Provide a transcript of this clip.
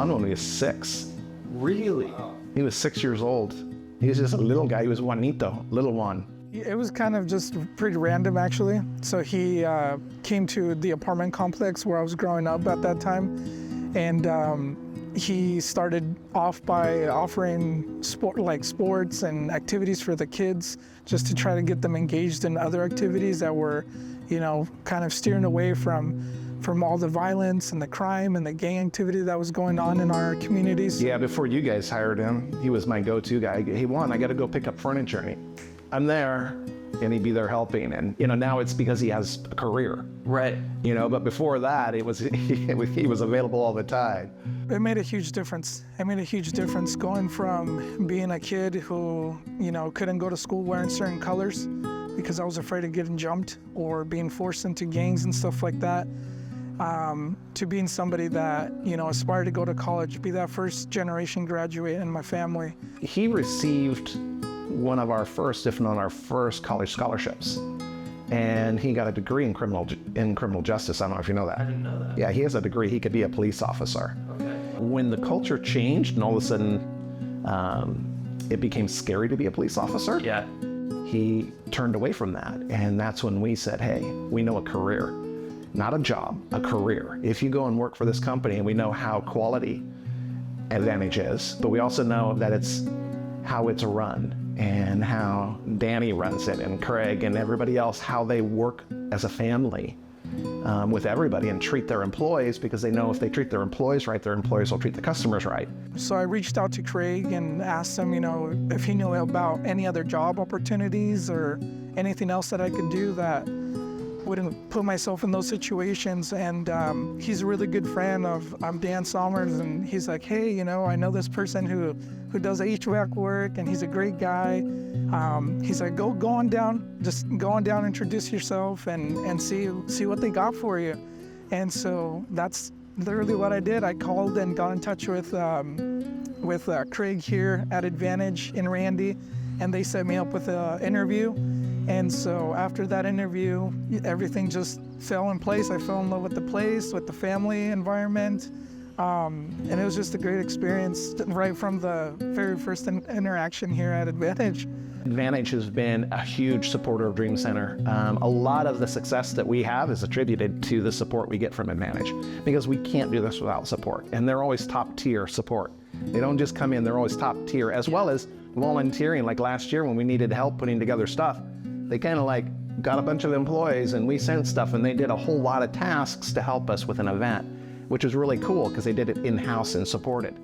son when he was 6. Really? He was 6 years old. He was just a little guy. He was Juanito, little Juan. It was kind of just pretty random, actually. So he came to the apartment complex where I was growing up at that time, and he started off by offering sports and activities for the kids, just to try to get them engaged in other activities that were, kind of steering away from all the violence and the crime and the gang activity that was going on in our communities. Yeah, before you guys hired him, he was my go-to guy. Hey, Juan, I got to go pick up furniture. And I'm there, and he'd be there helping. And, now it's because he has a career. Right. But before that, he was available all the time. It made a huge difference. It made a huge difference going from being a kid who, couldn't go to school wearing certain colors because I was afraid of getting jumped or being forced into gangs and stuff like that, to being somebody that, aspired to go to college, be that first generation graduate in my family. He received one of our first, if not our first, college scholarships. And he got a degree in criminal justice. I don't know if you know that. I didn't know that. Yeah, he has a degree. He could be a police officer. Okay. When the culture changed and all of a sudden it became scary to be a police officer, Yeah. he turned away from that. And that's when we said, hey, we know a career, not a job, a career. If you go and work for this company, and we know how quality advantage is, but we also know that it's how it's run and how Danny runs it and Craig and everybody else, how they work as a family with everybody and treat their employees, because they know if they treat their employees right, their employees will treat the customers right. So I reached out to Craig and asked him, if he knew about any other job opportunities or anything else that I could do that wouldn't put myself in those situations. And he's a really good friend of Dan Sommers, and he's like, hey, I know this person who does HVAC work, and he's a great guy. He's like, go on down, just go on down, introduce yourself, and see what they got for you. And so that's literally what I did. I called and got in touch with Craig here at Advantage in Randy, and they set me up with an interview. And so after that interview, everything just fell in place. I fell in love with the place, with the family environment. And it was just a great experience right from the very first interaction here at Advantage. Advantage has been a huge supporter of Dream Center. A lot of the success that we have is attributed to the support we get from Advantage, because we can't do this without support. And they're always top tier support. They don't just come in, they're always top tier, as well as volunteering. Like last year when we needed help putting together stuff, they kind of got a bunch of employees and we sent stuff, and they did a whole lot of tasks to help us with an event, which was really cool because they did it in-house and supported.